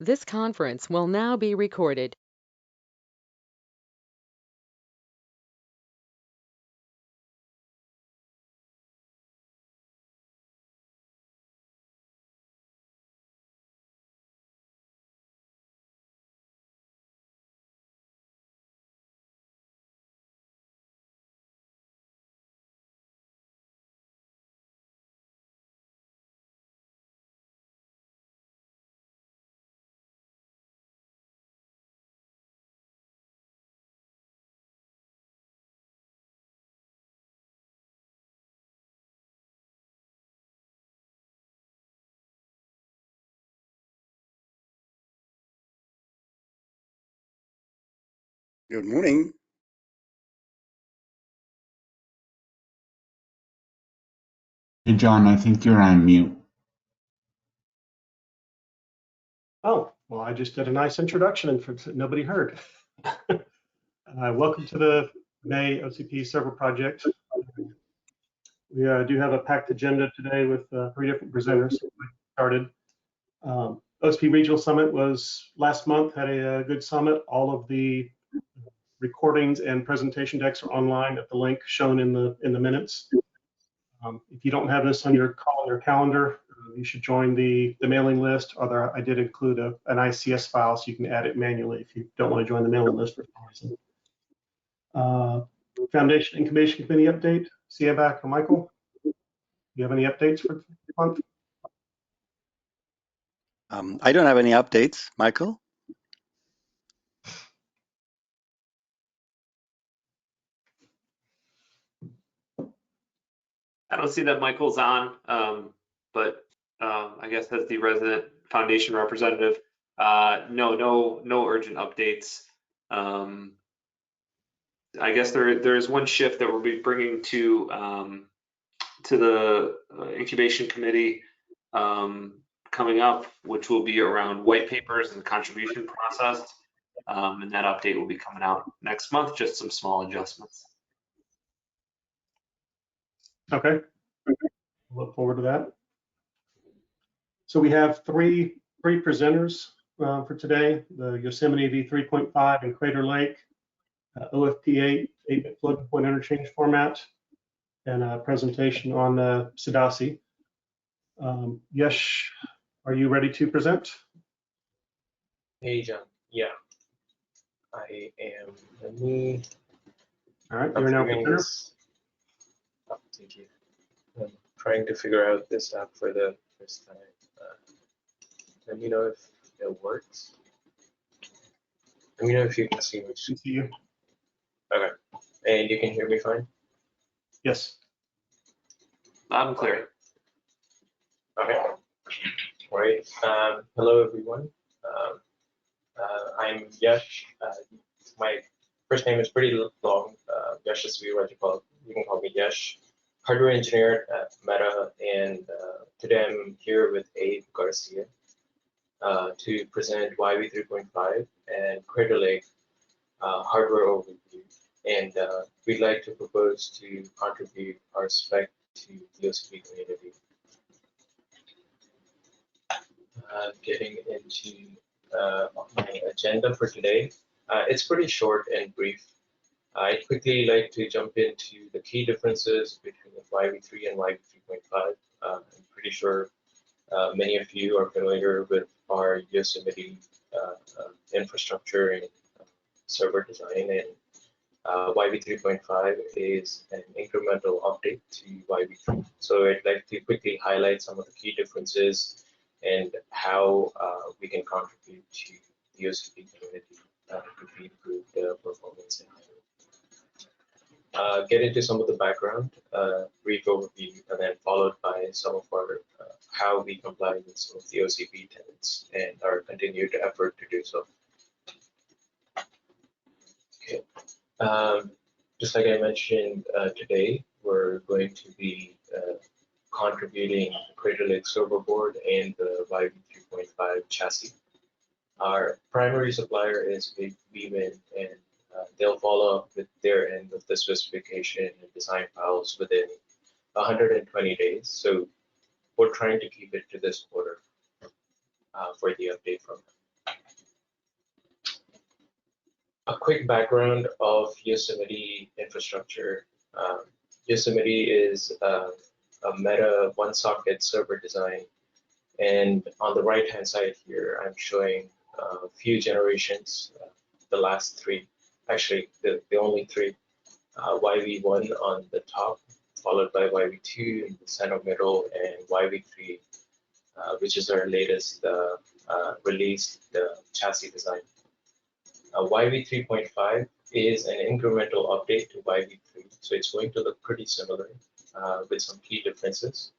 This conference will now be recorded. Good morning. Hey, John, I think you're on mute. Oh, well, I just did a nice introduction and nobody heard. Welcome to the May OCP server project. We do have a packed agenda today with 3 different presenters. We started. OCP Regional Summit was last month, had a good summit. All of the recordings and presentation decks are online at the link shown in the minutes. If you don't have this on your calendar, you should join the mailing list. I did include an ICS file so you can add it manually if you don't want to join the mailing list for some reason. Foundation Incubation Committee update, Siabak or Michael? Do you have any updates for the month? I don't have any updates. Michael? I don't see that Michael's on, but I guess as the resident foundation representative, no urgent updates. I guess there is one shift that we'll be bringing to the incubation committee coming up, which will be around white papers and contribution process, and that update will be coming out next month. Just some small adjustments. Okay. Look forward to that. So we have three presenters for today: the Yosemite v3.5 and Crater Lake, OFP8 8-bit floating point interchange format, and a presentation on Sadasi. Yesh, are you ready to present? Hey, John. Yeah, I am. Let me. All right, you're now prepared. Oh, thank you. I'm trying to figure out this app for the first time. Let me know if it works. Let me know if you can see me. I see you. Okay, and you can hear me fine? Yes. Loud and clear. Okay. All right. Hello, everyone. I'm Yash. My first name is pretty long. Yash is what you call. You can call me Yash. Hardware engineer at Meta, and today I'm here with Abe Garcia to present YV 3.5 and Crater Lake hardware overview. And we'd like to propose to contribute our spec to the OCP community. Getting into my agenda for today, it's pretty short and brief. I'd quickly like to jump into the key differences between the YV3 and YV 3.5. I'm pretty sure many of you are familiar with our Yosemite infrastructure and server design, and YV 3.5 is an incremental update to YV3. So I'd like to quickly highlight some of the key differences and how we can contribute to the OCP community to improve the performance and get into some of the background, brief overview, and then followed by some of our how we comply with some of the OCP tenets and our continued effort to do so. Okay. Just like I mentioned today, we're going to be contributing the Crater Lake server board and the YV 3.5 chassis. Our primary supplier is Beeman, and they'll follow up with their end of the specification and design files within 120 days. So we're trying to keep it to this quarter for the update from them. A quick background of Yosemite infrastructure. Yosemite is a Meta one-socket server design. And on the right-hand side here, I'm showing a few generations, the last three, actually the only three, YV1 on the top, followed by YV2 in the center middle, and YV3, which is our latest released chassis design. YV 3.5 is an incremental update to YV3, so it's going to look pretty similar with some key differences.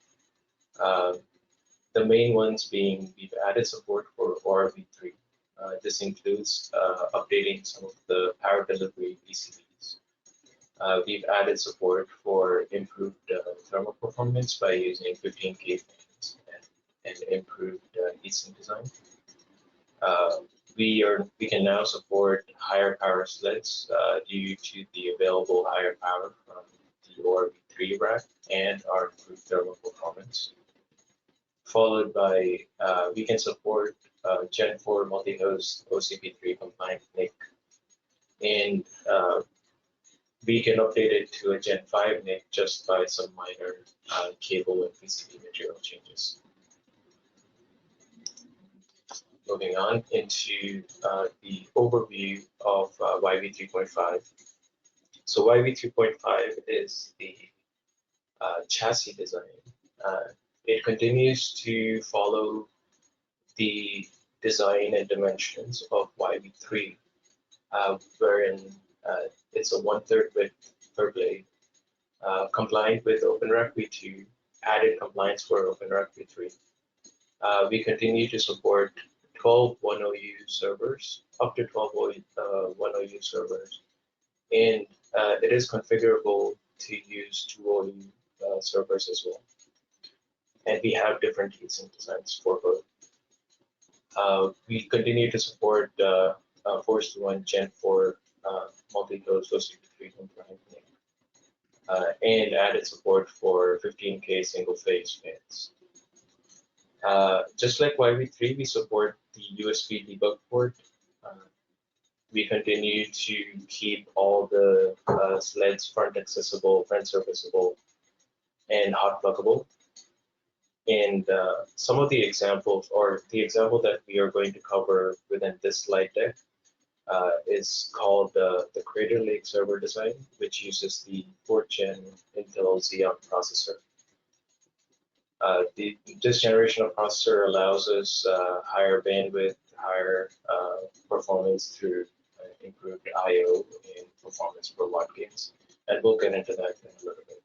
The main ones being we've added support for ORV3. This includes updating some of the power delivery PCBs. We've added support for improved thermal performance by using 15K fans and improved heatsink design. We can now support higher power sleds due to the available higher power from the ORV3 rack and our improved thermal performance. Followed by we can support Gen 4 multi-host OCP3 compliant NIC, and we can update it to a Gen 5 NIC just by some minor cable and PCB material changes. Moving on into the overview of YV 3.5. So YV 3.5 is the chassis design. It continues to follow the design and dimensions of YV3, wherein it's a 1/3 width per blade, compliant with OpenRack V2, added compliance for OpenRack V3. We continue to support 12 1OU servers, up to 12 1OU servers, and it is configurable to use 2OU servers as well. And we have different heatsink designs for both. We continue to support 4:1 Gen 4 multi-host OCP3 compliant NIC, and added support for 15K single-phase fans. Just like YV3, we support the USB debug port. We continue to keep all the sleds front accessible, front serviceable, and hot pluggable. And some of the examples, or the example that we are going to cover within this slide deck, is called the Crater Lake server design, which uses the 4th Gen Intel Xeon processor. This generation of processor allows us higher bandwidth, higher performance through improved I/O and performance per watt gains, and we'll get into that in a little bit.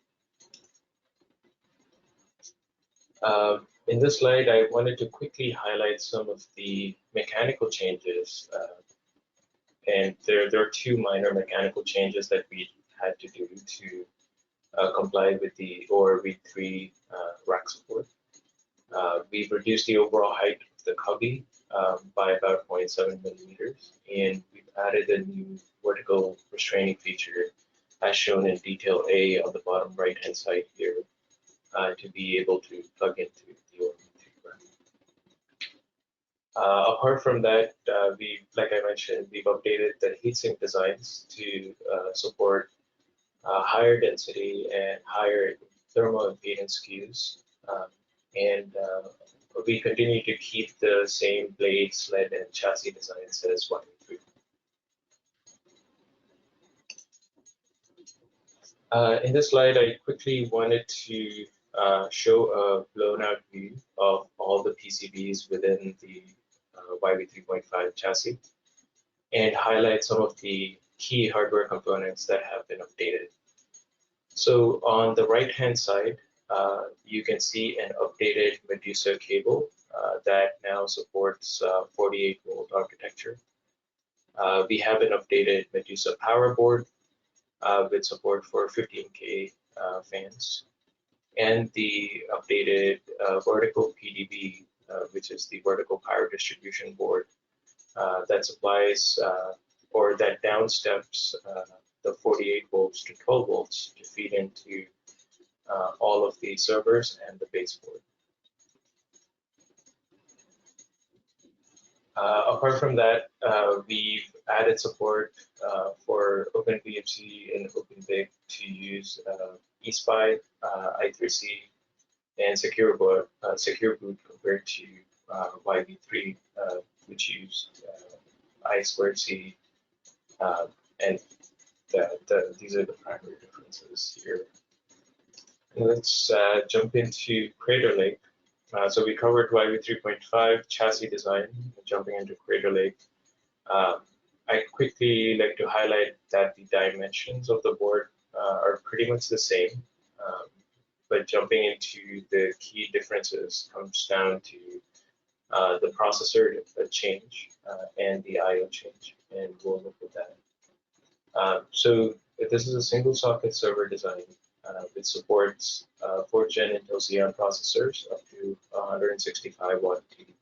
In this slide, I wanted to quickly highlight some of the mechanical changes, and there are two minor mechanical changes that we had to do to comply with the ORV3 rack support. We've reduced the overall height of the cubby by about 0.7 millimeters, and we've added a new vertical restraining feature as shown in detail A on the bottom right-hand side here to be able to plug into the ORV3 rack. Apart from that, like I mentioned, we've updated the heatsink designs to support higher density and higher thermal impedance SKUs, and we continue to keep the same blade, sled, and chassis designs as YV3. In this slide, I quickly wanted to show a blown out view of all the PCBs within the YV 3.5 chassis and highlight some of the key hardware components that have been updated. So on the right-hand side, you can see an updated Medusa cable that now supports 48-volt architecture. We have an updated Medusa power board with support for 15K fans, and the updated vertical PDB, which is the vertical power distribution board that supplies or that downsteps the 48 volts to 12 volts to feed into all of the servers and the baseboard. Apart from that, we've added support for OpenBMC and OpenVIC to use eSpy, I3C, and Secure Boot compared to YV3, which used I2C, and these are the primary differences here. Let's jump into Crater Lake. So we covered YV 3.5 chassis design. Jumping into Crater Lake, I quickly like to highlight that the dimensions of the board are pretty much the same, but jumping into the key differences comes down to the processor change and the I/O change, and we'll look at that. So this is a single socket server design. It supports 4th gen Intel Xeon processors up to 165 watt TDP.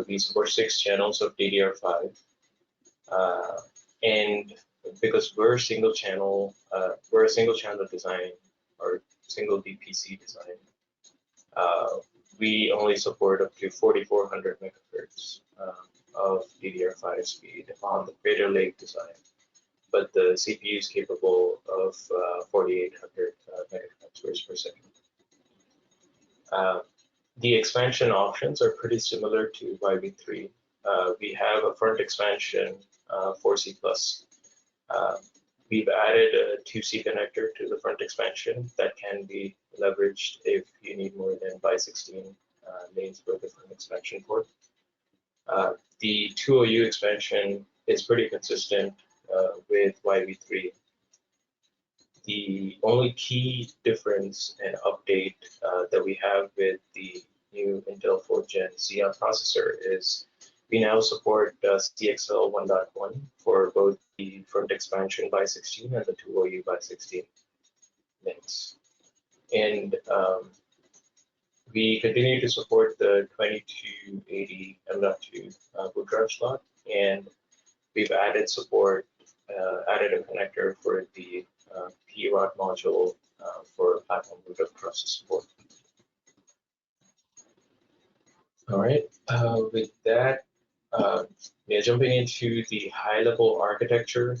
We support 6 channels of DDR5, and because we're a single channel design or single DPC design, we only support up to 4400 megahertz of DDR5 speed on the Crater Lake design. But the CPU is capable of 4800 megatransfers per second. The expansion options are pretty similar to YV3. We have a front expansion 4C+. We've added a 2C connector to the front expansion that can be leveraged if you need more than by 16 lanes for the front expansion port. The 2OU expansion is pretty consistent with YV3. The only key difference and update that we have with the new Intel 4th Gen Xeon processor is we now support CXL 1.1 for both the front expansion by 16 and the 2OU by 16 links. And we continue to support the 2280 M.2 boot drive slot, and we've added support, added a connector for the PROT module for platform boot up process support. All right, with that, jumping into the high-level architecture.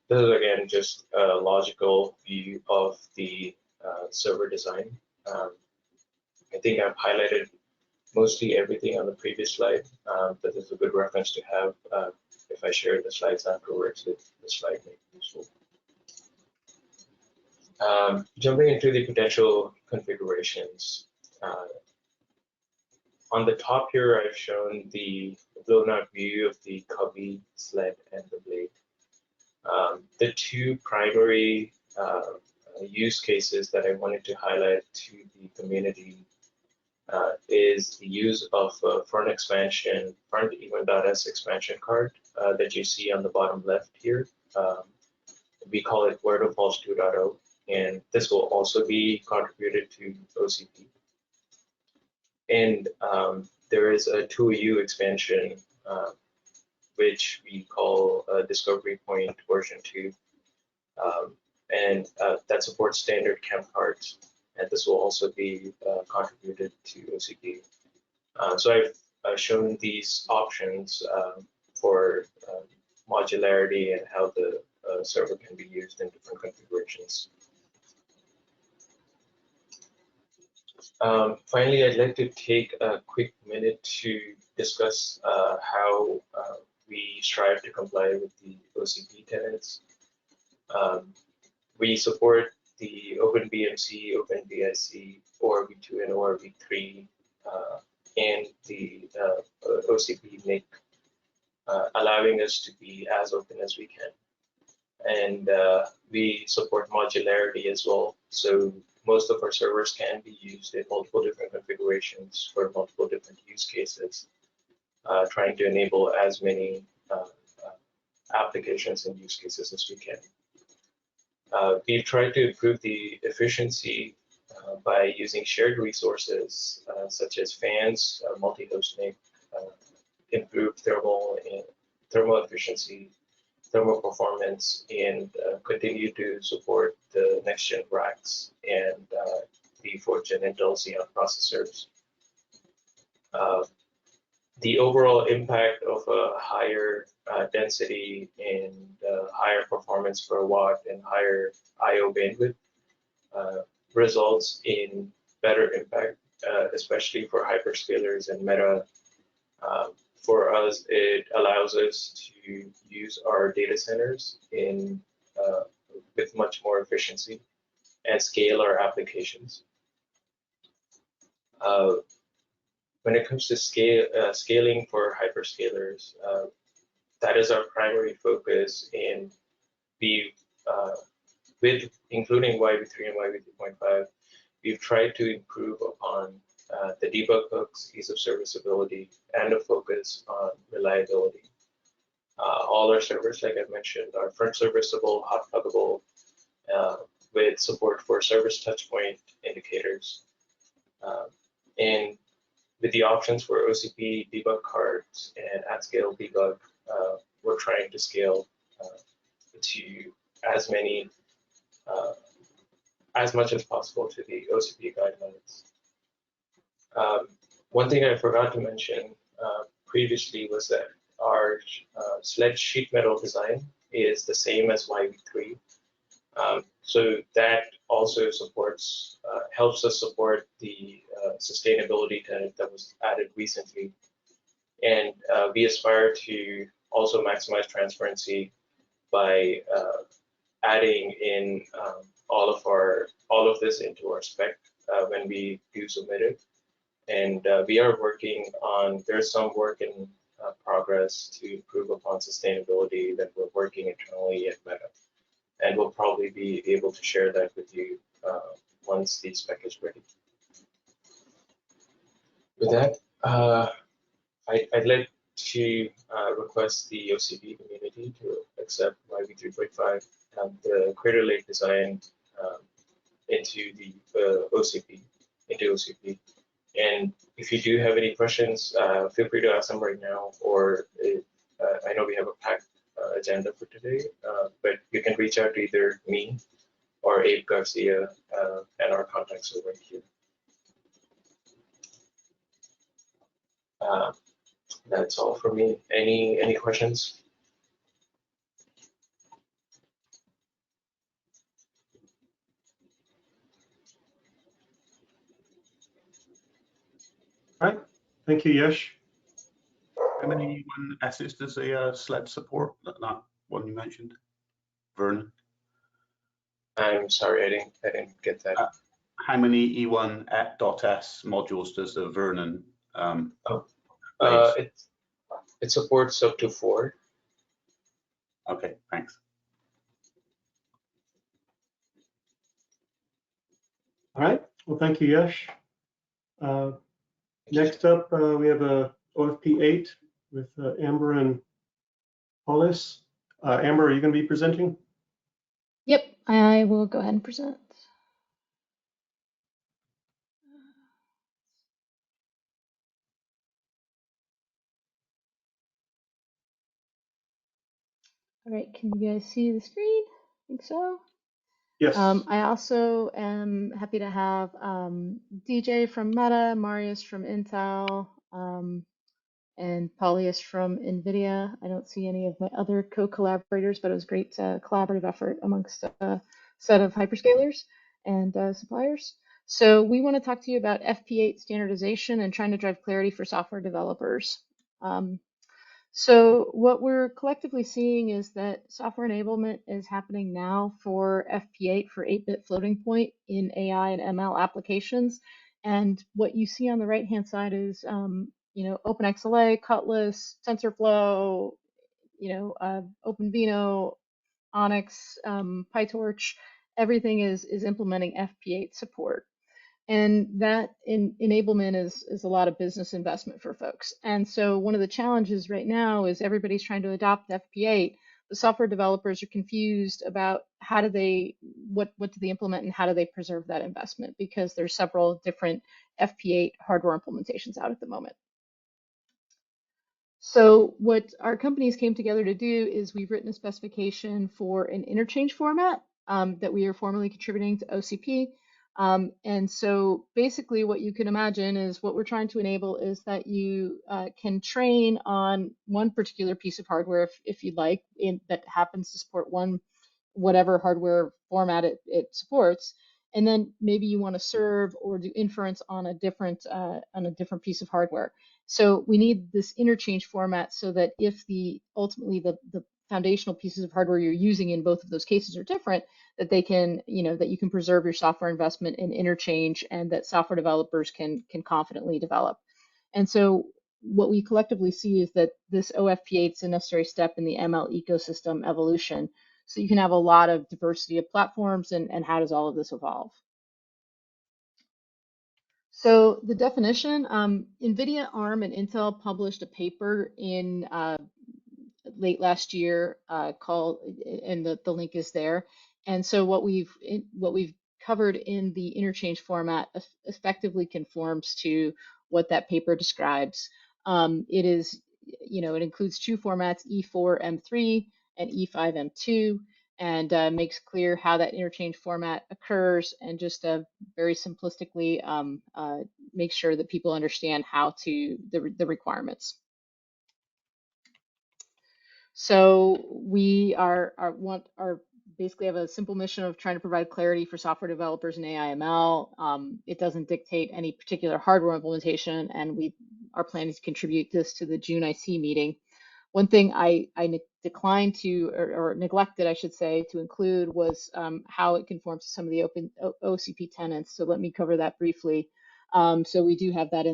This is again just a logical view of the server design. I think I've highlighted mostly everything on the previous slide, but this is a good reference to have if I share the slides afterwards, if the slide may be useful. Jumping into the potential configurations. On the top here, I've shown the blown out view of the cubby, sled, and the blade. The two primary use cases that I wanted to highlight to the community is the use of front even.s expansion card that you see on the bottom left here. We call it Word of Falls 2.0, and this will also be contributed to OCP. And there is a 2U expansion, which we call Discovery Point version 2, and that supports standard camp cards, and this will also be contributed to OCP. So I've shown these options for modularity and how the server can be used in different configurations. Finally, I'd like to take a quick minute to discuss how we strive to comply with the OCP tenets. We support the OpenBMC, OpenBIC, ORV2, and ORV3, and the OCP NIC, allowing us to be as open as we can. And we support modularity as well. So most of our servers can be used in multiple different configurations for multiple different use cases, trying to enable as many applications and use cases as we can. We've tried to improve the efficiency by using shared resources such as fans, multi-host NIC, improved thermal efficiency, thermal performance, and continue to support the next-gen racks and the 4th Gen Intel Xeon processors. The overall impact of a higher density and higher performance per watt and higher I/O bandwidth results in better impact, especially for hyperscalers and Meta. For us, it allows us to use our data centers with much more efficiency and scale our applications. When it comes to scaling for hyperscalers, that is our primary focus, and with including YV3 and YV3.5, we've tried to improve upon the debug hooks, ease of serviceability, and a focus on reliability. All our servers, like I mentioned, are front serviceable, hot pluggable, with support for service touchpoint indicators. And with the options for OCP debug cards and at-scale debug, we're trying to scale to as much as possible to the OCP guidelines. One thing I forgot to mention previously was that our sled sheet metal design is the same as YV3. So that also helps us support the sustainability tenet that was added recently. And we aspire to also maximize transparency by adding in all of this into our spec when we do submit it. And we are there's some work in progress to improve upon sustainability that we're working internally at Meta. And we'll probably be able to share that with you once the spec is ready. With that, I'd like to request the OCP community to accept YV3.5 and the Crater Lake design into the OCP. And if you do have any questions, feel free to ask them right now, or I know we have a packed agenda for today, but you can reach out to either me or Abe Garcia, and our contacts are right here. That's all for me. Any questions? All right, thank you, Yash. How many E1Ss does the sled support? That one you mentioned, Vernon. I'm sorry, I didn't get that. How many E1.S modules does the Vernon? It supports up to 4. Okay, thanks. All right, well, thank you, Yash. Next up, we have a OFP 8 with Amber and Paulus. Amber, are you going to be presenting? Yep, I will go ahead and present. All right, can you guys see the screen? I think so. Yes. I also am happy to have DJ from Meta, Marius from Intel, and Paulius from NVIDIA. I don't see any of my other co-collaborators, but it was a great collaborative effort amongst a set of hyperscalers and suppliers. So we want to talk to you about FP8 standardization and trying to drive clarity for software developers. So what we're collectively seeing is that software enablement is happening now for FP8 for 8-bit floating point in AI and ML applications. And what you see on the right-hand side is, OpenXLA, Cutlass, TensorFlow, OpenVINO, Onyx, PyTorch, everything is implementing FP8 support. And that enablement is a lot of business investment for folks. And so one of the challenges right now is everybody's trying to adopt FP8. The software developers are confused about what do they implement and how do they preserve that investment, because there's several different FP8 hardware implementations out at the moment. So what our companies came together to do is we've written a specification for an interchange format that we are formally contributing to OCP. And so basically what you can imagine is what we're trying to enable is that you can train on one particular piece of hardware if you'd like, that happens to support whatever hardware format it supports. And then maybe you want to serve or do inference on a different piece of hardware. So we need this interchange format so that if ultimately the foundational pieces of hardware you're using in both of those cases are different, that they can, that you can preserve your software investment in interchange and that software developers can confidently develop. And so what we collectively see is that this OFP8 is a necessary step in the ML ecosystem evolution. So you can have a lot of diversity of platforms, and how does all of this evolve? So the definition, NVIDIA, ARM, and Intel published a paper in late last year called, and the link is there. And so what we've covered in the interchange format effectively conforms to what that paper describes. It is, it includes two formats, E4M3 and E5M2, and makes clear how that interchange format occurs, and just very simplistically make sure that people understand how the requirements. So we basically have a simple mission of trying to provide clarity for software developers in AI/ML. It doesn't dictate any particular hardware implementation, and we are planning to contribute this to the June IC meeting. One thing I declined to, or neglected, I should say, to include was how it conforms to some of the open OCP tenants. So let me cover that briefly. So we do have that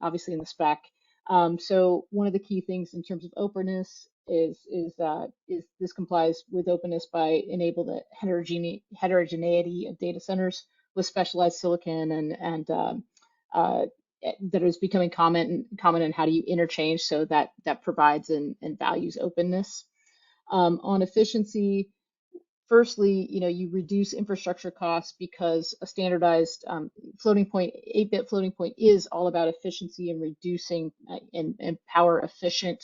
obviously in the spec. So one of the key things in terms of openness is this complies with openness by enabling the heterogeneity of data centers with specialized silicon and that is becoming common in how do you interchange, so that provides and values openness. On efficiency, firstly, you reduce infrastructure costs because a standardized floating point, 8-bit floating point, is all about efficiency and reducing and power efficient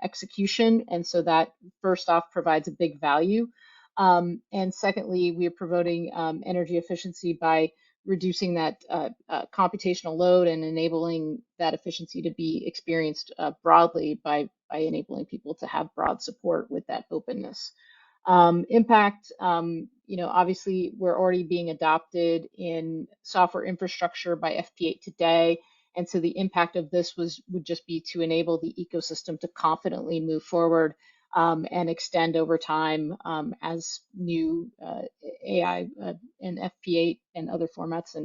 execution. And so that first off provides a big value. And secondly, we are promoting energy efficiency by reducing that computational load and enabling that efficiency to be experienced broadly by enabling people to have broad support with that openness. Impact, obviously we're already being adopted in software infrastructure by FP8 today. And so the impact of this would just be to enable the ecosystem to confidently move forward and extend over time as new AI and FP8 and other formats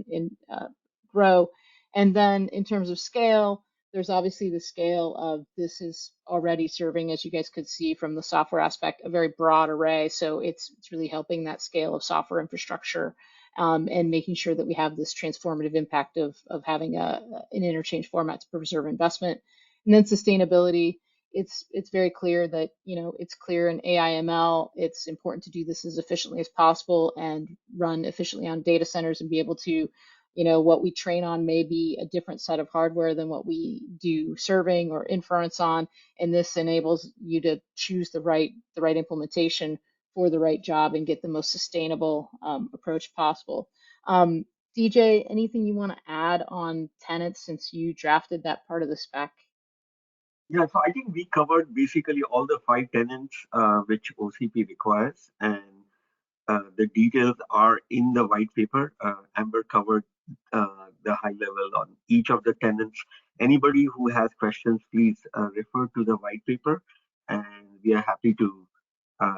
grow. And then in terms of scale, there's obviously the scale of this is already serving, as you guys could see from the software aspect, a very broad array. So it's really helping that scale of software infrastructure and making sure that we have this transformative impact of having an interchange format to preserve investment. And then sustainability, it's very clear that, it's clear in AI/ML, it's important to do this as efficiently as possible and run efficiently on data centers and be able to, what we train on may be a different set of hardware than what we do serving or inference on, and this enables you to choose the right implementation for the right job and get the most sustainable approach possible. DJ, anything you want to add on tenants since you drafted that part of the spec? Yeah, so I think we covered basically all the 5 tenants which OCP requires, and the details are in the white paper. Amber covered the high level on each of the tenants. Anybody who has questions, please refer to the white paper, and we are happy to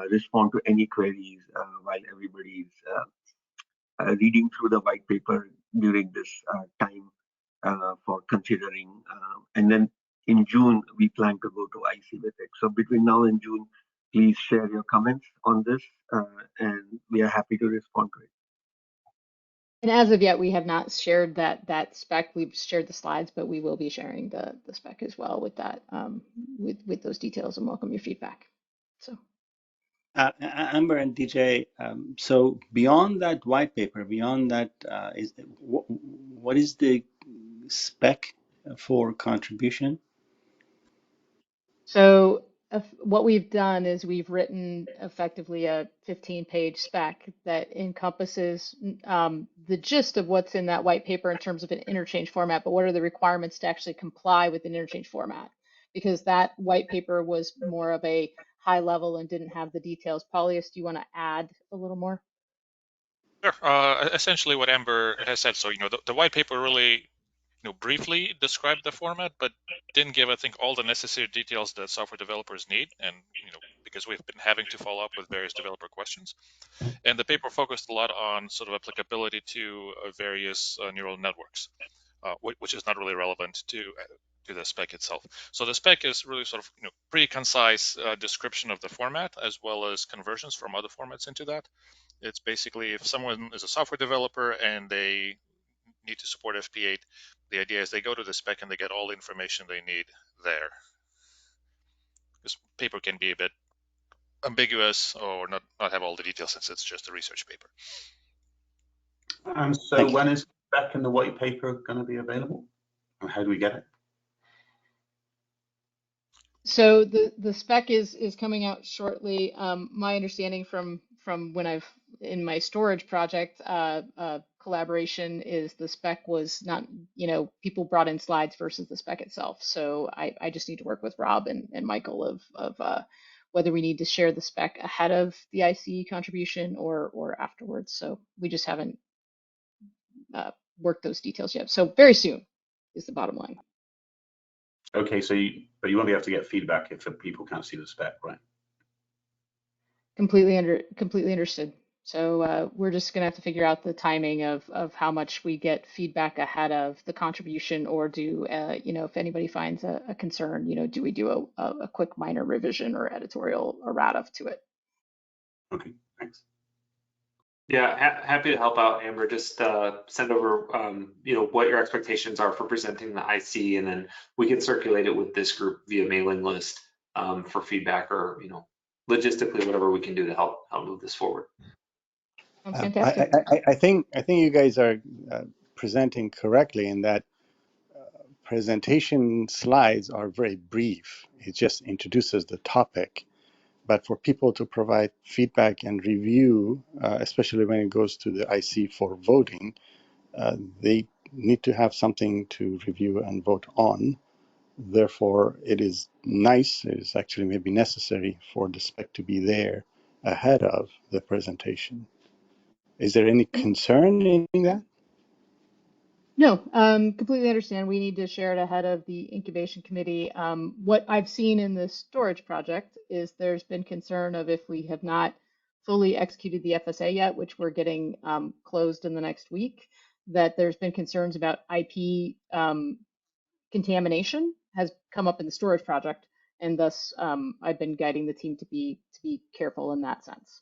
respond to any queries while everybody is reading through the white paper during this time for considering. And then in June, we plan to go to IC with it. So between now and June, please share your comments on this, and we are happy to respond to it. And as of yet, we have not shared that spec. We've shared the slides, but we will be sharing the spec as well with that, with those details, and welcome your feedback. So. Amber and DJ, so beyond that white paper, beyond that, what is the spec for contribution? So what we've done is we've written effectively a 15-page spec that encompasses the gist of what's in that white paper in terms of an interchange format, but what are the requirements to actually comply with an interchange format? Because that white paper was more of a high level and didn't have the details. Paulius, do you want to add a little more? Sure. Essentially, what Amber has said. So, the white paper really, briefly described the format, but didn't give, I think, all the necessary details that software developers need, and because we've been having to follow up with various developer questions. And the paper focused a lot on sort of applicability to various neural networks, which is not really relevant to the spec itself. So the spec is really sort of pretty concise description of the format as well as conversions from other formats into that. It's basically if someone is a software developer and they need to support FP8, the idea is they go to the spec and they get all the information they need there. This paper can be a bit ambiguous or not have all the details since it's just a research paper. And so when is back in the white paper going to be available? And how do we get it? So the spec is coming out shortly. My understanding from when I've in my storage project collaboration is the spec was not, people brought in slides versus the spec itself. So I just need to work with Rob and Michael of whether we need to share the spec ahead of the ICE contribution or afterwards. So we just haven't worked those details yet. So very soon is the bottom line. Okay, but you won't be able to get feedback if people can't see the spec, right? Completely understood. So we're just gonna have to figure out the timing of how much we get feedback ahead of the contribution, or do if anybody finds a concern, do we do a quick minor revision or editorial errata to it? Okay, thanks. Yeah, happy to help out, Amber. Just send over, what your expectations are for presenting the IC, and then we can circulate it with this group via mailing list for feedback, or logistically whatever we can do to help move this forward. Fantastic. I think you guys are presenting correctly in that presentation slides are very brief. It just introduces the topic. But for people to provide feedback and review, especially when it goes to the IC for voting, they need to have something to review and vote on. Therefore, it is nice, it is actually maybe necessary for the spec to be there ahead of the presentation. Is there any concern in that? No, completely understand. We need to share it ahead of the incubation committee. What I've seen in the storage project is there's been concern of if we have not fully executed the FSA yet, which we're getting closed in the next week, that there's been concerns about IP contamination has come up in the storage project, and thus I've been guiding the team to be careful in that sense.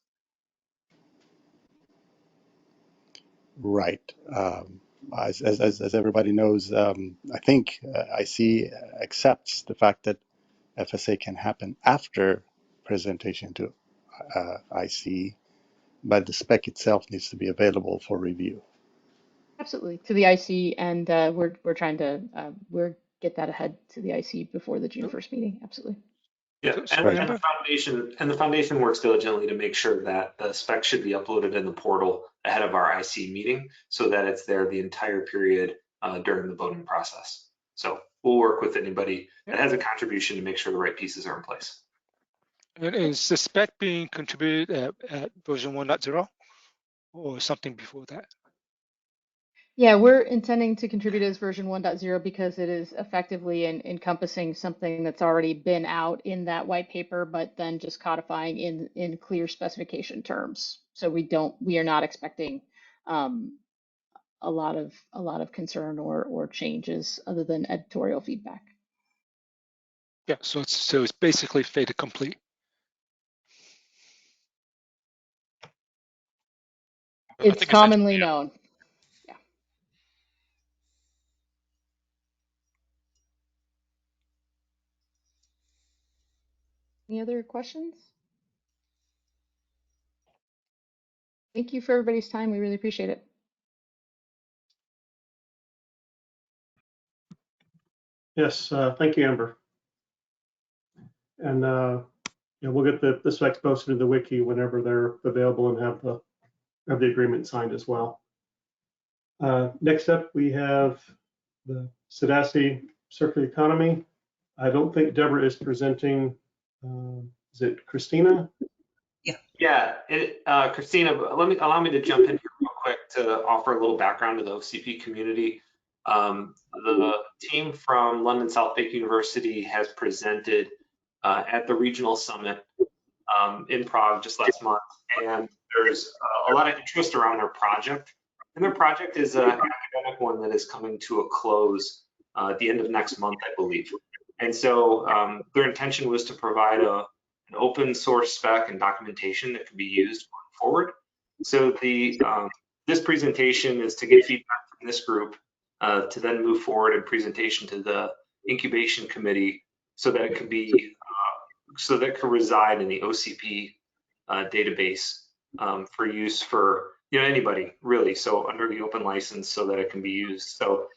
Right. As everybody knows, I think IC accepts the fact that FSA can happen after presentation to IC, but the spec itself needs to be available for review. Absolutely, to the IC, and we're trying to get that ahead to the IC before the June 1st meeting. Absolutely. Yeah, So and the foundation works diligently to make sure that the spec should be uploaded in the portal ahead of our IC meeting, so that it's there the entire period during the voting process. So we'll work with anybody that has a contribution to make sure the right pieces are in place. And is the spec being contributed at version 1.0 or something before that? Yeah, we're intending to contribute as version 1.0 because it is effectively encompassing something that's already been out in that white paper, but then just codifying in clear specification terms. So we are not expecting a lot of concern or changes other than editorial feedback. Yeah, so it's basically fait accompli. It's commonly known. Yeah. Any other questions? Thank you for everybody's time. We really appreciate it. Yes, thank you, Amber. And we'll get the specs posted to the wiki whenever they're available and have the agreement signed as well. Next up, we have the SIDASI Circular Economy. I don't think Deborah is presenting. Is it Christina? Yeah, Christina, allow me to jump in here real quick to offer a little background to the OCP community. The team from London South Bank University has presented at the regional summit in Prague just last month, and there's a lot of interest around their project. And their project is an academic one that is coming to a close at the end of next month, I believe. And so their intention was to provide an open source spec and documentation that can be used going forward. So this presentation is to get feedback from this group to then move forward in presentation to the incubation committee so that it can be so that it can reside in the OCP database for use for anybody really. So under the open license so that it can be used. So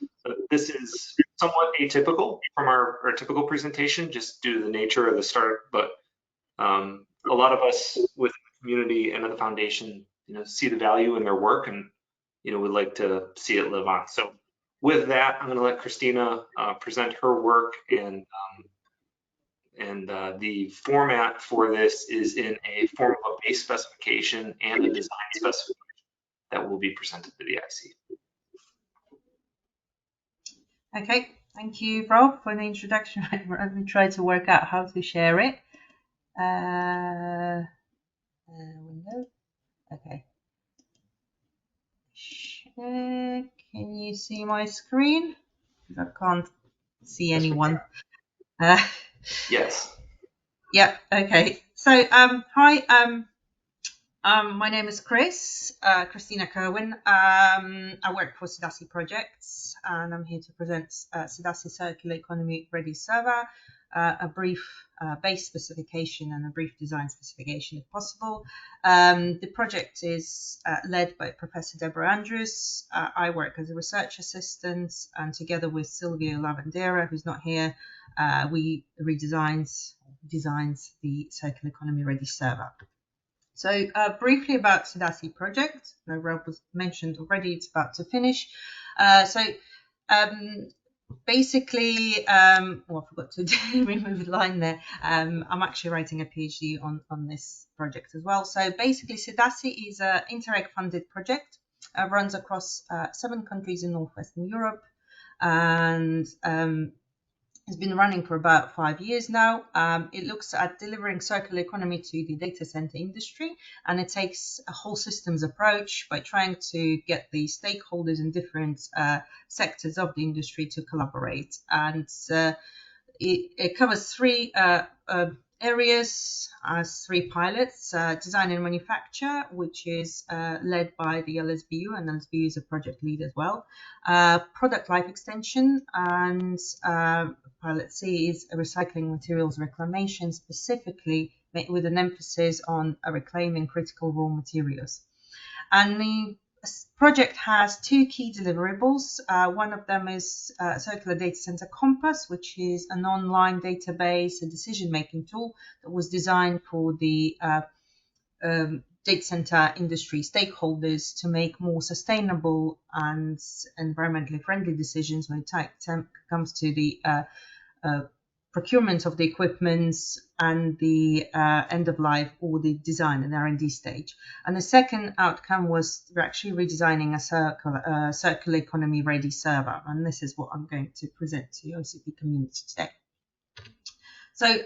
this is somewhat atypical from our typical presentation just due to the nature of the start, but a lot of us within the community and at the foundation, see the value in their work and, would like to see it live on. So with that, I'm going to let Christina present her work, and the format for this is in a form of a base specification and a design specification that will be presented to the IC. Okay, thank you, Rob, for the introduction. Let me try to work out how to share it. Window. Okay. Can you see my screen? Because I can't see anyone. Yes. Yeah. Okay. So, hi. My name is Christina Kerwin. I work for SIDASI Projects, and I'm here to present SIDASI Circular Economy Ready Server, a brief base specification and a brief design specification if possible. The project is led by Professor Deborah Andrews. I work as a research assistant, and together with Silvio Lavandera, who's not here, we designs the Circular Economy Ready Server. So briefly about SIDASI project, Rob was mentioned already, it's about to finish. Basically, I forgot to remove the line there. I'm actually writing a PhD on this project as well. So basically, SIDASI is an Interreg funded project, runs across 7 countries in Northwestern Europe, and has been running for about 5 years now. It looks at delivering circular economy to the data center industry, and it takes a whole systems approach by trying to get the stakeholders in different sectors of the industry to collaborate. And it covers 3 areas as 3 pilots: design and manufacture, which is led by the LSBU, and LSBU is a project lead as well. Product life extension, and pilot C is recycling materials reclamation, specifically with an emphasis on reclaiming critical raw materials. And the project has 2 key deliverables. One of them is Circular Data Center Compass, which is an online database, a decision-making tool that was designed for the data center industry stakeholders to make more sustainable and environmentally friendly decisions when it comes to the procurement of the equipment and the end of life or the design and R&D stage. And the second outcome was we're actually redesigning a circular economy ready server. And this is what I'm going to present to the OCP community today. So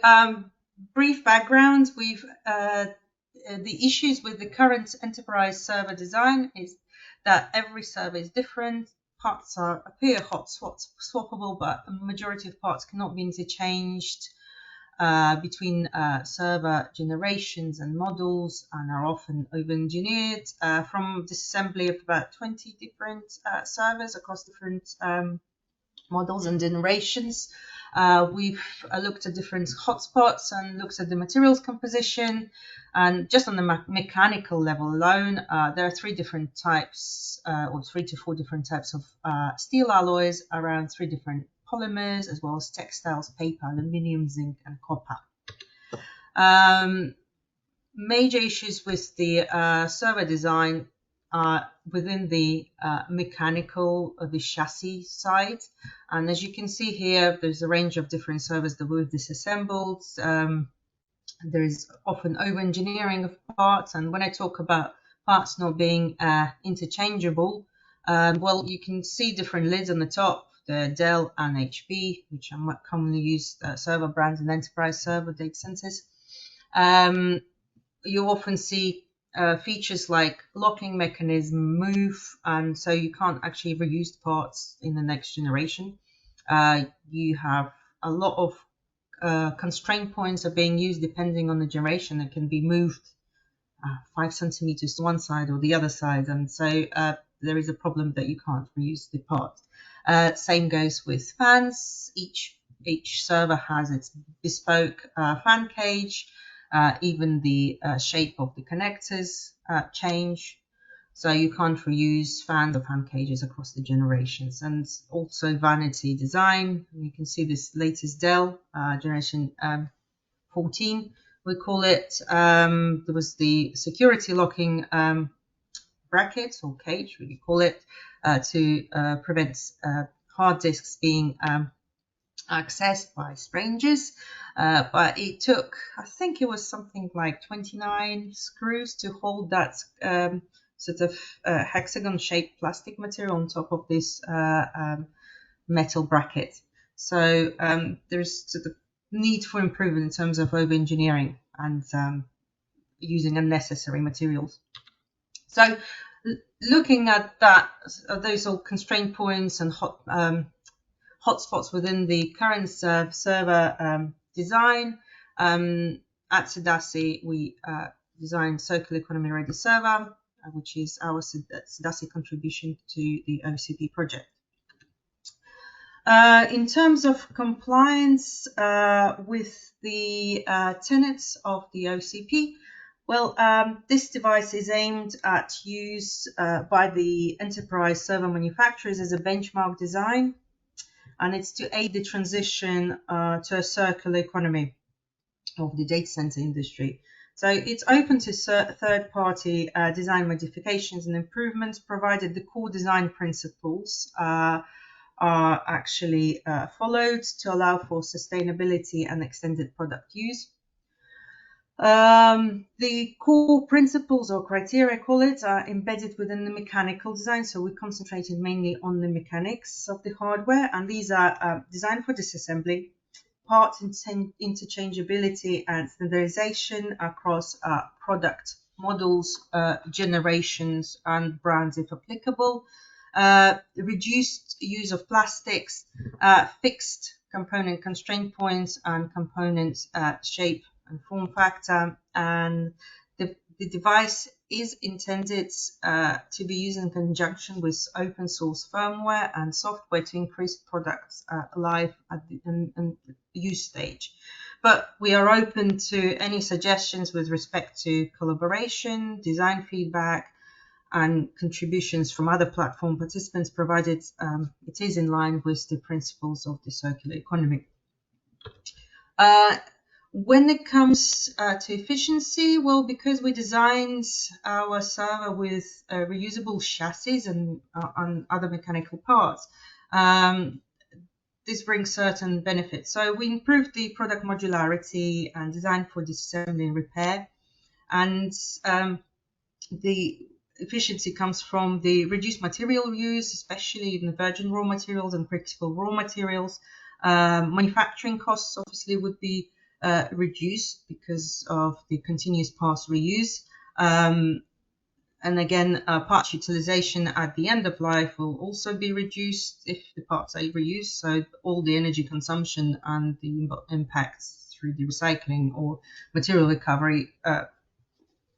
brief background, we've the issues with the current enterprise server design is that every server is different. Parts appear hot swappable, but a majority of parts cannot be interchanged between server generations and models, and are often over-engineered from disassembly of about 20 different servers across different models and generations. We've looked at different hotspots and looked at the materials composition, and just on the mechanical level alone, there are 3 different types, or 3 to 4 different types of steel alloys, around 3 different polymers, as well as textiles, paper, aluminium, zinc, and copper. Major issues with the server design are within the mechanical of the chassis side. And as you can see here, there's a range of different servers that we've disassembled. There is often over-engineering of parts. And when I talk about parts not being interchangeable, well, you can see different lids on the top, the Dell and HP, which are commonly used server brands in enterprise server data centers. You often see features like locking mechanism, move, and so you can't actually reuse the parts in the next generation. You have a lot of constraint points are being used depending on the generation. It can be moved 5 centimeters to one side or the other side, and so there is a problem that you can't reuse the part. Same goes with fans. Each server has its bespoke fan cage. Even the shape of the connectors change, so you can't reuse fans or fan cages across the generations. And also vanity design. You can see this latest Dell generation 14, we call it. There was the security locking bracket or cage, we call it, to prevent hard disks being accessed by strangers, but it took, I think it was something like 29 screws to hold that sort of hexagon shaped plastic material on top of this metal bracket. So there's sort of need for improvement in terms of over engineering and using unnecessary materials. So looking at that, those all constraint points and hotspots within the current server design. At Sadasi, we designed circular economy ready server, which is our Sadasi contribution to the OCP project. In terms of compliance with the tenets of the OCP, well, this device is aimed at use by the enterprise server manufacturers as a benchmark design, and it's to aid the transition to a circular economy of the data center industry. So it's open to third-party design modifications and improvements, provided the core design principles are actually followed to allow for sustainability and extended product use. The core principles or criteria, call it, are embedded within the mechanical design. So we concentrated mainly on the mechanics of the hardware, and these are designed for disassembly, parts interchangeability and standardization across product models, generations, and brands if applicable. Reduced use of plastics, fixed component constraint points and component shape and form factor, and the device is intended to be used in conjunction with open source firmware and software to increase products life at the use stage. But we are open to any suggestions with respect to collaboration, design feedback, and contributions from other platform participants, provided it is in line with the principles of the circular economy. When it comes to efficiency, well, because we designed our server with reusable chassis and other mechanical parts, this brings certain benefits. So we improved the product modularity and design for disassembly and repair, and the efficiency comes from the reduced material use, especially in the virgin raw materials and critical raw materials. Manufacturing costs obviously would be reduced because of the continuous parts reuse. And again, parts utilization at the end of life will also be reduced if the parts are reused. So all the energy consumption and the impacts through the recycling or material recovery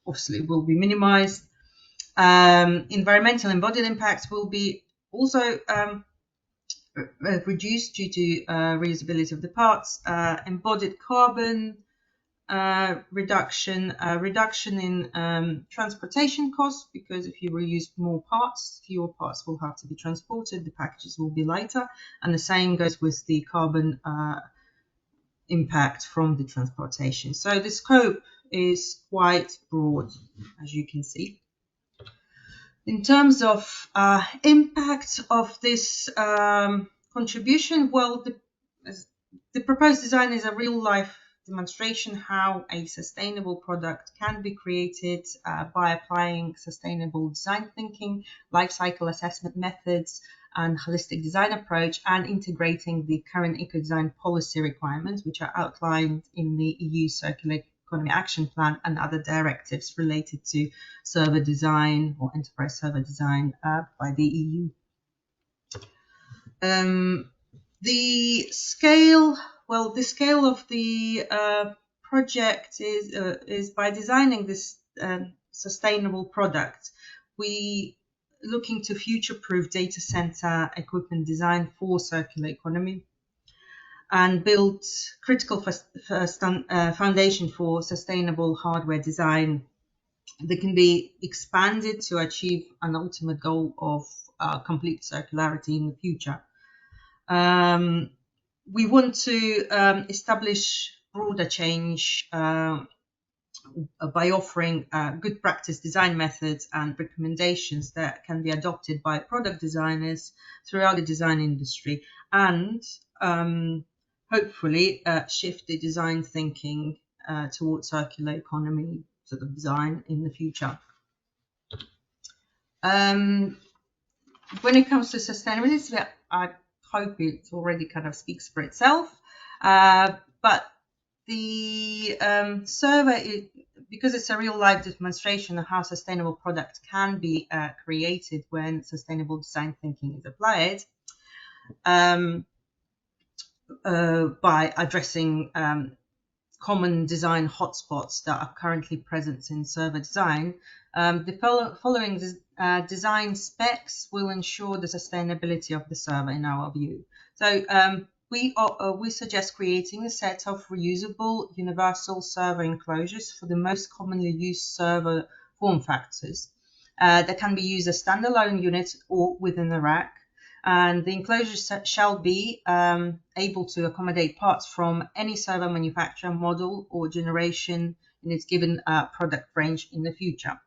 obviously will be minimized. Environmental embodied impacts will be also reduced due to reusability of the parts. Embodied carbon reduction in transportation costs, because if you reuse more parts, fewer parts will have to be transported, the packages will be lighter, and the same goes with the carbon impact from the transportation. So the scope is quite broad, as you can see. In terms of impact of this contribution, well, the proposed design is a real-life demonstration how a sustainable product can be created by applying sustainable design thinking, life cycle assessment methods, and holistic design approach, and integrating the current eco-design policy requirements, which are outlined in the EU Circular Economy Action Plan and other directives related to server design or enterprise server design by the EU. The scale of the project is by designing this sustainable product, we looking to future-proof data center equipment design for circular economy and build critical foundation for sustainable hardware design that can be expanded to achieve an ultimate goal of complete circularity in the future. We want to establish broader change by offering good practice design methods and recommendations that can be adopted by product designers throughout the design industry, and hopefully shift the design thinking towards circular economy sort of design in the future. When it comes to sustainability, I hope it already kind of speaks for itself, but the survey, because it's a real-life demonstration of how sustainable product can be created when sustainable design thinking is applied, by addressing common design hotspots that are currently present in server design. The following design specs will ensure the sustainability of the server in our view. So we suggest creating a set of reusable universal server enclosures for the most commonly used server form factors that can be used as standalone units or within the rack. And the enclosures shall be able to accommodate parts from any server manufacturer, model, or generation in its given product range in the future.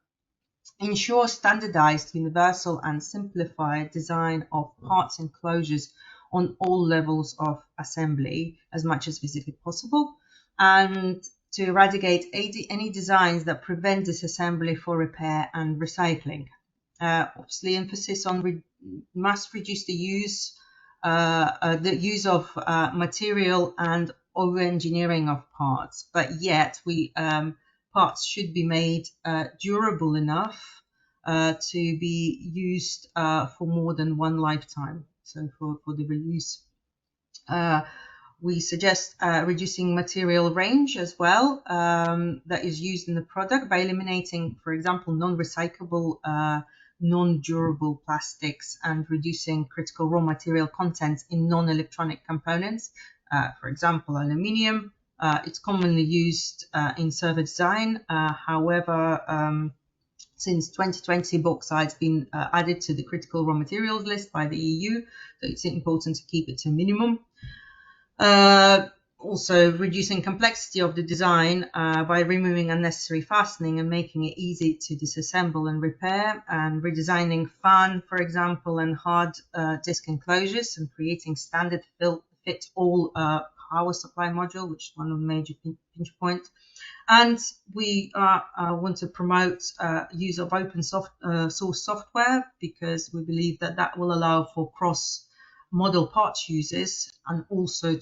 Ensure standardized, universal, and simplified design of parts enclosures on all levels of assembly as much as physically possible, and to eradicate any designs that prevent disassembly for repair and recycling. Obviously, emphasis on must reduce the use of material and over-engineering of parts, but yet parts should be made durable enough to be used for more than one lifetime. So for the reuse, we suggest reducing material range as well that is used in the product by eliminating, for example, non-recyclable, non-durable plastics, and reducing critical raw material content in non-electronic components. For example, aluminium. It's commonly used in server design. However, since 2020, bauxite's been added to the critical raw materials list by the EU, so it's important to keep it to a minimum. Also, reducing complexity of the design by removing unnecessary fastening and making it easy to disassemble and repair, and redesigning fan, for example, and hard disk enclosures, and creating standard fit all power supply module, which is one of the major pinch points. And we want to promote use of open source software, because we believe that will allow for cross model parts uses, and also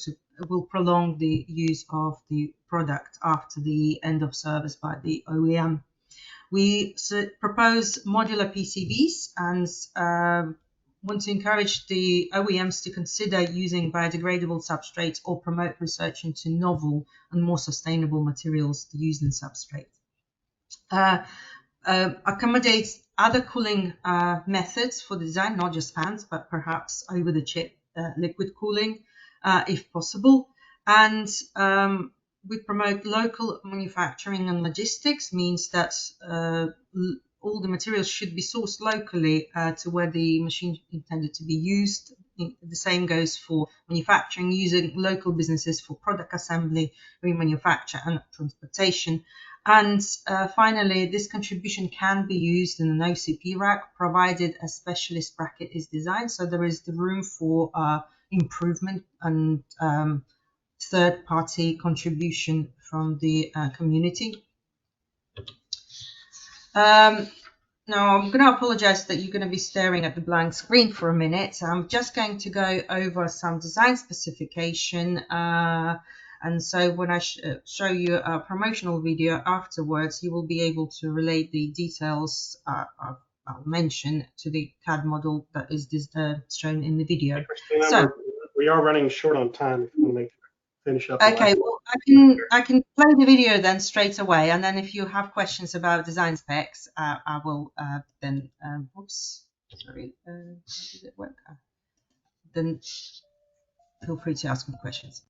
will prolong the use of the product after the end of service by the OEM. We propose modular PCBs and want to encourage the OEMs to consider using biodegradable substrates or promote research into novel and more sustainable materials used in substrates. Accommodate other cooling methods for the design, not just fans, but perhaps over the chip liquid cooling if possible. And we promote local manufacturing and logistics, means that all the materials should be sourced locally to where the machine intended to be used the same goes for manufacturing, using local businesses for product assembly, remanufacture, and transportation. And finally, this contribution can be used in an OCP rack, provided a specialist bracket is designed. So there is the room for improvement and third-party contribution from the community. Now, I'm going to apologize that you're going to be staring at the blank screen for a minute. So I'm just going to go over some design specification. And so when I show you a promotional video afterwards, you will be able to relate the details I'll mention to the CAD model that is shown in the video. Christina, So we are running short on time. If you want to finish up. Okay, well, I can play the video then straight away, and then if you have questions about design specs, I will then. Oops, sorry. How does it work? Then feel free to ask me questions.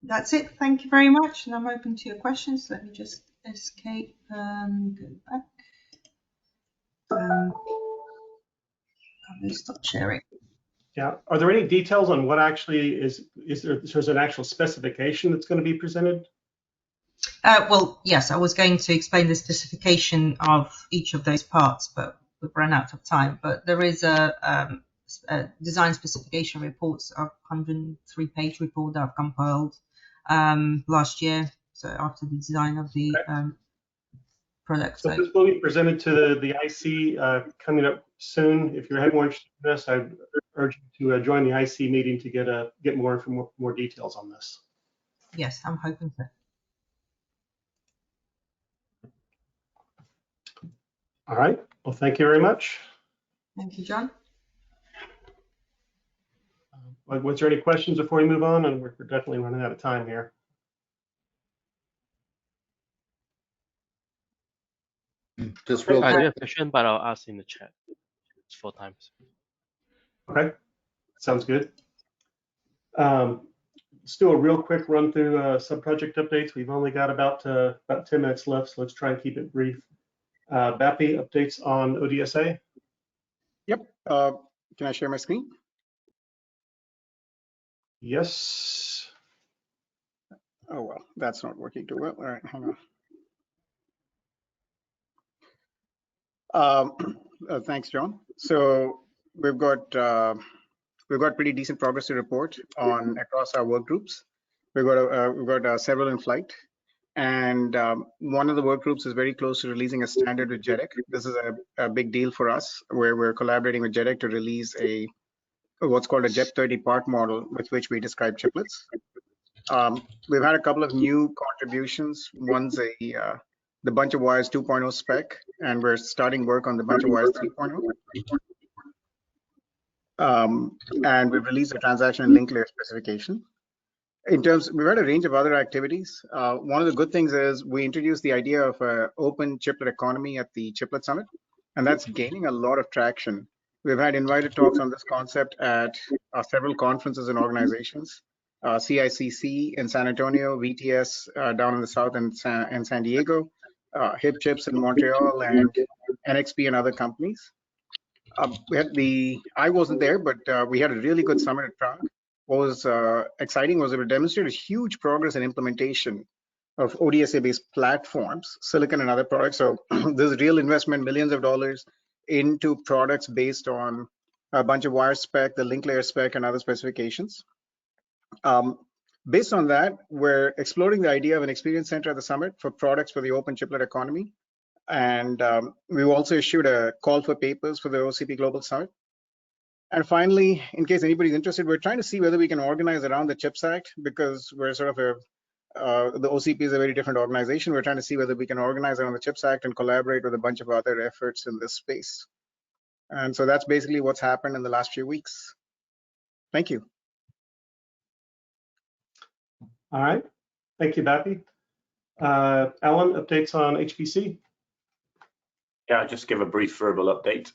That's it. Thank you very much, and I'm open to your questions. Let me just escape and go back. I'm going to stop sharing. Yeah. Are there any details on what actually is there's an actual specification that's going to be presented? Well, yes, I was going to explain the specification of each of those parts, but we've run out of time. But there is a design specification reports, a 103-page report that I've compiled last year. So after the design of the product. So this will be presented to the IC coming up soon. If you're more interested in this, I urge you to join the IC meeting to get more details on this. Yes, I'm hoping so. All right. Well, thank you very much. Thank you, John. Was there any questions before we move on? And we're definitely running out of time here. Just real I do quick. have a question, but I'll ask in the chat. It's 4 times. Okay, sounds good. Let's do a real quick run through sub-project updates. We've only got about 10 minutes left, so let's try and keep it brief. Bappy, updates on ODSA? Yep. Can I share my screen? Yes. Oh, well, that's not working too well. All right, hang on. Thanks, John. So we've got pretty decent progress to report on across our work groups. We've got several in flight, and one of the work groups is very close to releasing a standard with JEDEC. This is a big deal for us, where we're collaborating with JEDEC to release what's called a JEP30 part model with which we describe chiplets. We've had a couple of new contributions. One's the bunch of wires 2.0 spec, and we're starting work on the bunch of wires 3.0. And we've released a transaction and link layer specification. We've had a range of other activities. One of the good things is we introduced the idea of an open chiplet economy at the Chiplet Summit, and that's gaining a lot of traction. We've had invited talks on this concept at several conferences and organizations, CICC in San Antonio, VTS down in the south in San Diego, HIP Chips in Montreal, and NXP and other companies. I wasn't there, but we had a really good summit at Prague. What was exciting was it demonstrated huge progress in implementation of ODSA-based platforms, silicon and other products. So there's real investment, millions of dollars into products based on a bunch of wire spec, the link layer spec, and other specifications. Based on that, we're exploring the idea of an experience center at the summit for products for the open chiplet economy. And we've also issued a call for papers for the OCP Global Summit. And finally, in case anybody's interested, we're trying to see whether we can organize around the CHIPS Act, because we're sort of the OCP is a very different organization. We're trying to see whether we can organize around the CHIPS Act and collaborate with a bunch of other efforts in this space. And so that's basically what's happened in the last few weeks. Thank you. All right. Thank you, Bappy. Alan, updates on HPC? Yeah, I'll just give a brief verbal update.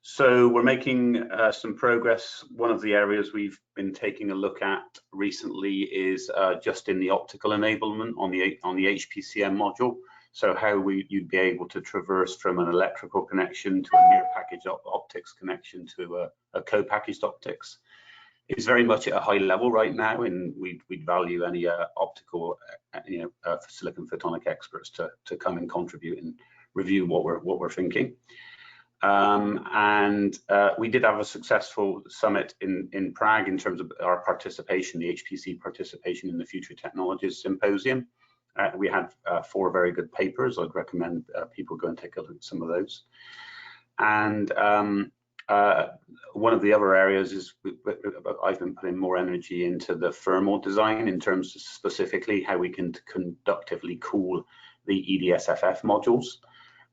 So we're making some progress. One of the areas we've been taking a look at recently is just in the optical enablement on the HPCM module. So how you'd be able to traverse from an electrical connection to a near package optics connection to a co-packaged optics. It's very much at a high level right now, and we'd value any optical, silicon photonic experts to come and contribute and review what we're thinking. We did have a successful summit in Prague in terms of our participation, the HPC participation in the Future Technologies Symposium. We had 4 very good papers. I'd recommend people go and take a look at some of those. And one of the other areas is I've been putting more energy into the thermal design in terms of specifically how we can conductively cool the EDSFF modules.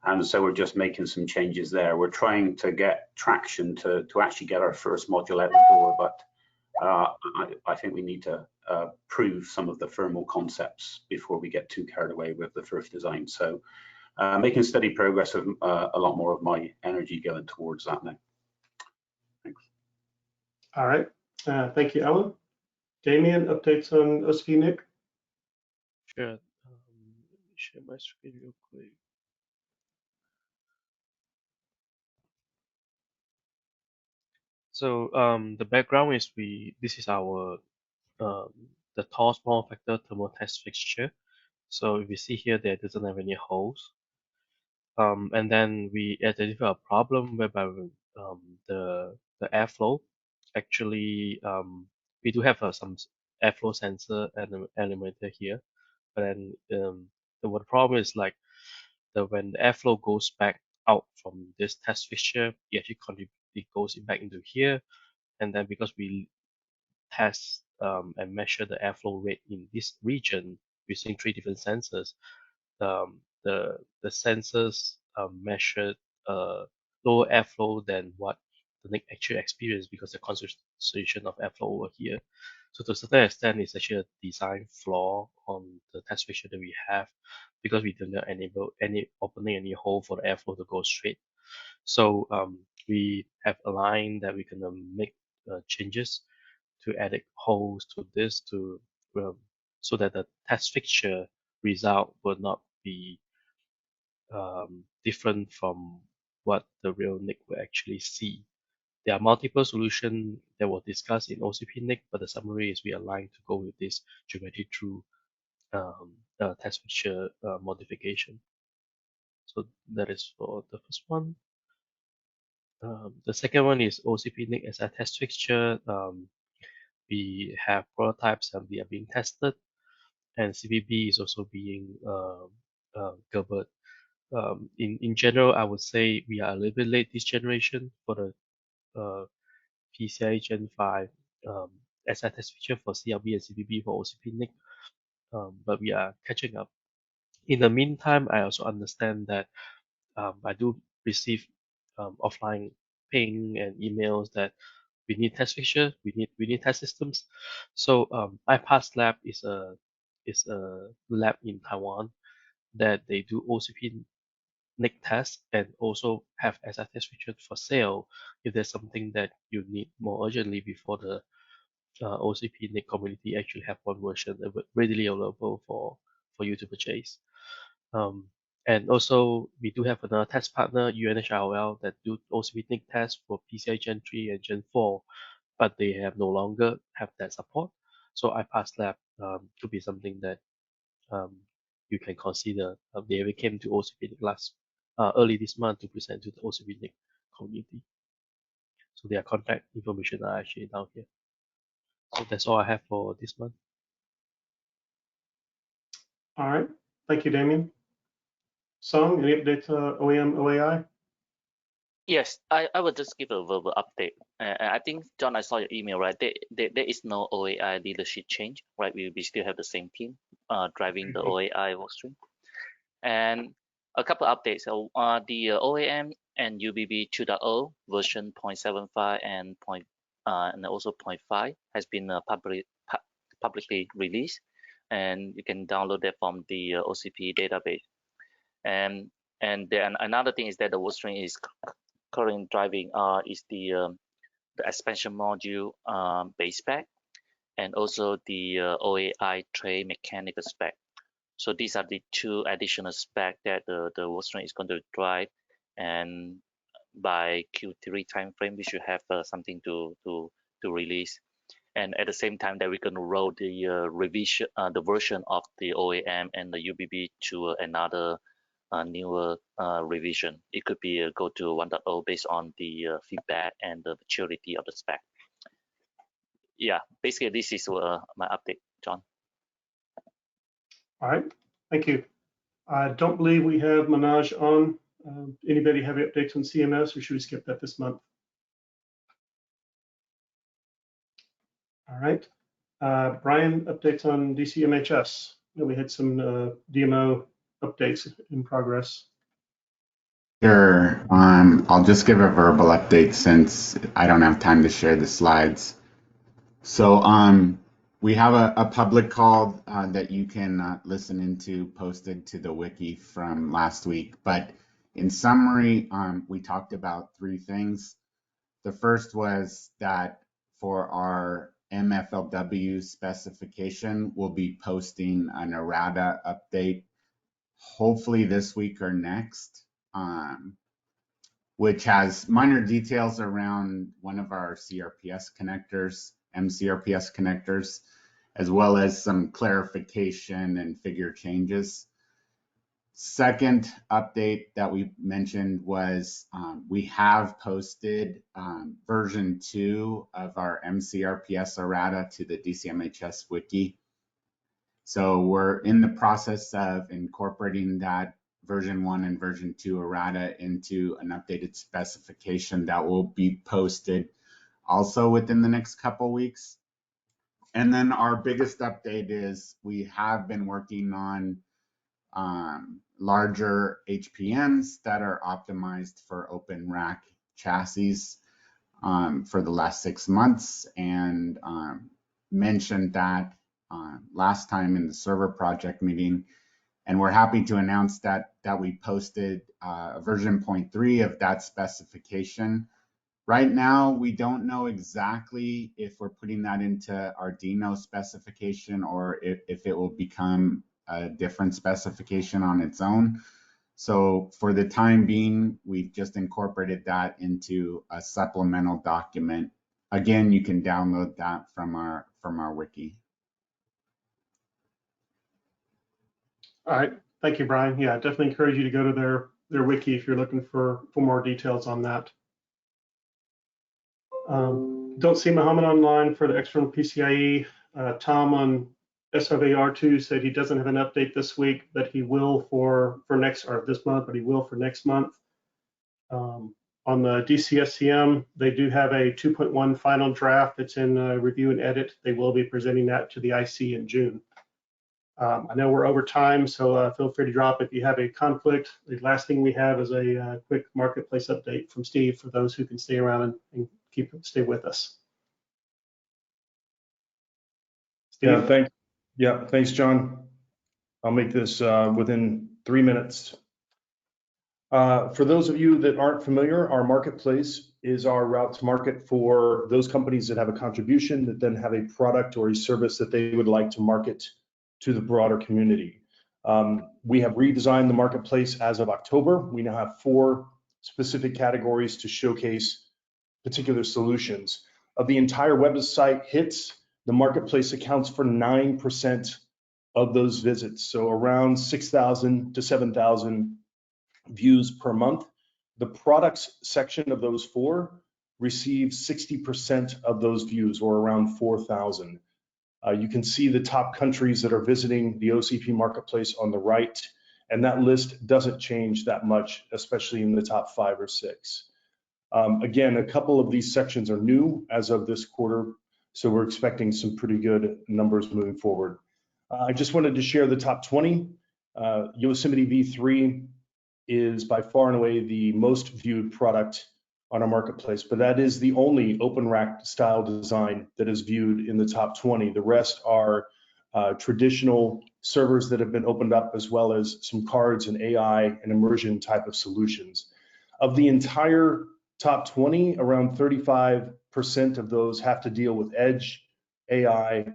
And so we're just making some changes there. We're trying to get traction to actually get our first module out the door, but I think we need to prove some of the thermal concepts before we get too carried away with the first design. So making steady progress of a lot more of my energy going towards that now. Thanks. All right. Thank you, Alan. Damien, updates on OCP NIC? Sure. Let me share my screen real quick. So the background is this is our the tall small factor thermal test fixture. So if you see here, there doesn't have any holes. And then we identify a problem whereby the airflow actually we do have some airflow sensor and elementer here, but then the problem is like when the airflow goes back out from this test fixture, it goes back into here, and then because we test and measure the airflow rate in this region using 3 different sensors, the sensors measured lower airflow than what the NIC actually experienced because the concentration of airflow over here. So to a certain extent, it's actually a design flaw on the test fixture that we have because we do not enable any opening any hole for the airflow to go straight. So we have aligned that we can make changes to add holes to this to so that the test fixture result will not be different from what the real NIC will actually see. There are multiple solutions that were discussed in OCP NIC, but the summary is we align to go with this geometry through test fixture modification. So that is for the first one. The second one is OCP NIC as a test fixture. We have prototypes and they are being tested, and CPB is also being covered. In general, I would say we are a little bit late this generation for the PCIe Gen 5 SI test feature for CLB and CPB for OCP NIC, but we are catching up. In the meantime, I also understand that I do receive offline ping and emails that we need test fixture, we need test systems. So iPass Lab is a lab in Taiwan that they do OCP NIC test and also have as a test feature for sale if there's something that you need more urgently before the OCP NIC community actually have one version readily available for you to purchase. And also, we do have another test partner, UNHRL, that do OCP NIC tests for PCI Gen 3 and Gen 4, but they have no longer have that support. So iPass Lab could be something that you can consider. They came to OCP NIC early this month to present to the OCP NIC community. So their contact information are actually down here. So that's all I have for this month. All right. Thank you, Damien. Song, any updates OEM, OAI? Yes, I will just give a verbal update. I think, John, I saw your email, right? There is no OAI leadership change, right? We still have the same team driving the OAI workstream. And a couple updates. So the OAM and UBB 2.0 version 0.75 and also 0.5 has been publicly released, and you can download that from the OCP database. And then another thing is that the workstream is currently driving is the expansion module base spec and also the OAI tray mechanical spec. So these are the two additional spec that the workstream is going to drive, and by Q3 timeframe we should have something to release. And at the same time that we're going to roll the revision, the version of the OAM and the UBB to another newer revision. It could be go to 1.0 based on the feedback and the maturity of the spec. Yeah, basically this is my update, John. All right, thank you. I don't believe we have Manoj on. Anybody have any updates on CMS, or should we skip that this month? All right. Brian, updates on DCMHS. We had some DMO updates in progress. Sure. I'll just give a verbal update since I don't have time to share the slides. So we have a public call that you can listen into posted to the wiki from last week. But in summary, we talked about three things. The first was that for our MFLW specification, we'll be posting an errata update hopefully this week or next, which has minor details around one of our CRPS connectors, MCRPS connectors, as well as some clarification and figure changes. Second update that we mentioned was we have posted version 2 of our MCRPS errata to the DCMHS wiki. So we're in the process of incorporating that version 1 and version 2 errata into an updated specification that will be posted also within the next couple weeks. And then our biggest update is we have been working on larger HPMs that are optimized for open rack chassis for the last 6 months, and mentioned that last time in the server project meeting, and we're happy to announce that we posted version 0.3 of that specification. Right now, we don't know exactly if we're putting that into Arduino specification or if it will become a different specification on its own. So for the time being, we've just incorporated that into a supplemental document. Again, you can download that from our wiki. All right, thank you, Brian. Yeah, definitely encourage you to go to their wiki if you're looking for more details on that. Don't see Mohammed online for the external PCIe. Tom on SRVR2 said he doesn't have an update this week, but he will for next, or this month, but he will for next month. On the DCSCM, they do have a 2.1 final draft that's in review and edit. They will be presenting that to the IC in June. I know we're over time, so feel free to drop if you have a conflict. The last thing we have is a quick marketplace update from Steve for those who can stay around and stay with us. Steve? Thanks, John. I'll make this within 3 minutes. For those of you that aren't familiar, our marketplace is our route to market for those companies that have a contribution that then have a product or a service that they would like to market to the broader community. We have redesigned the marketplace as of October. We now have 4 specific categories to showcase particular solutions. Of the entire website hits, the marketplace accounts for 9% of those visits, so around 6,000 to 7,000 views per month. The products section of those 4 receives 60% of those views, or around 4,000. You can see the top countries that are visiting the OCP marketplace on the right, and that list doesn't change that much, especially in the top 5 or 6. Again, a couple of these sections are new as of this quarter, so we're expecting some pretty good numbers moving forward. I just wanted to share the top 20. Yosemite V3 is by far and away the most viewed product on our marketplace, but that is the only open rack style design that is viewed in the top 20. The rest are traditional servers that have been opened up, as well as some cards and AI and immersion type of solutions. Of the entire top 20, around 35% of those have to deal with edge, AI,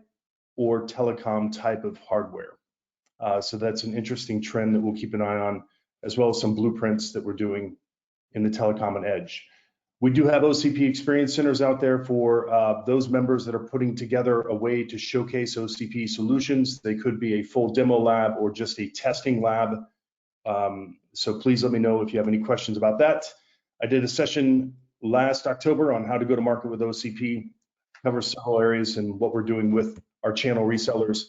or telecom type of hardware. So that's an interesting trend that we'll keep an eye on, as well as some blueprints that we're doing in the telecom and edge. We do have OCP experience centers out there for those members that are putting together a way to showcase OCP solutions. They could be a full demo lab or just a testing lab. So please let me know if you have any questions about that. I did a session last October on how to go to market with OCP, cover several areas and what we're doing with our channel resellers.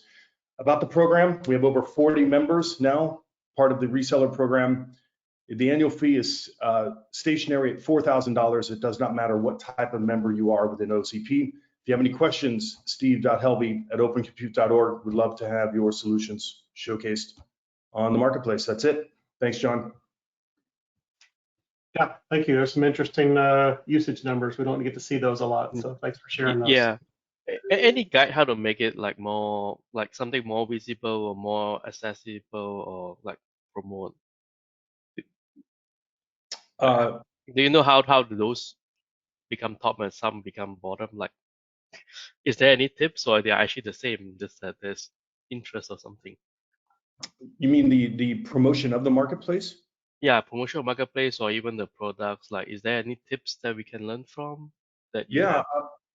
About the program, we have over 40 members now, part of the reseller program. The annual fee is stationary at $4,000. It does not matter what type of member you are within OCP. If you have any questions, steve.helby@opencompute.org. We'd love to have your solutions showcased on the marketplace. That's it. Thanks, John. Yeah, thank you. There's some interesting usage numbers. We don't get to see those a lot, so thanks for sharing those. Yeah. Any guide how to make it like more, like something more visible or more accessible, or like promote? Do you know how do those become top and some become bottom? Like, is there any tips, or they're actually the same, just that there's interest or something? You mean the promotion of the marketplace? Yeah, promotional marketplace, or even the products. Like, is there any tips that we can learn from that you have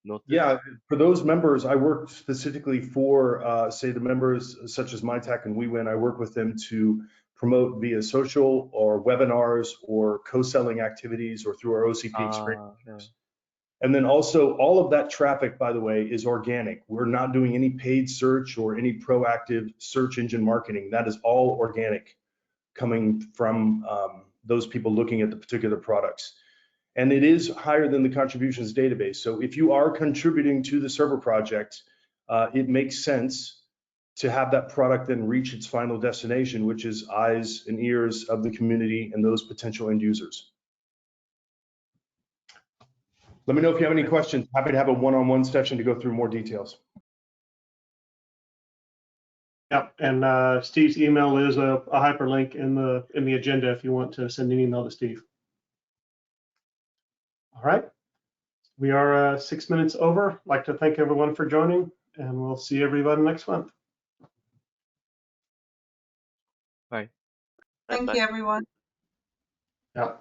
noticed? Yeah, for those members, I work specifically for, say, the members such as MyTech and WeWin. I work with them to promote via social or webinars or co-selling activities or through our OCP experience. Yeah. And then also all of that traffic, by the way, is organic. We're not doing any paid search or any proactive search engine marketing. That is all organic, coming from those people looking at the particular products. And it is higher than the contributions database. So if you are contributing to the server project, it makes sense to have that product then reach its final destination, which is eyes and ears of the community and those potential end users. Let me know if you have any questions. Happy to have a one-on-one session to go through more details. Yeah, and Steve's email is a hyperlink in the agenda if you want to send an email to Steve. All right, we are 6 minutes over. I'd like to thank everyone for joining, and we'll see everybody next month. Bye. Thank you, everyone. Yeah.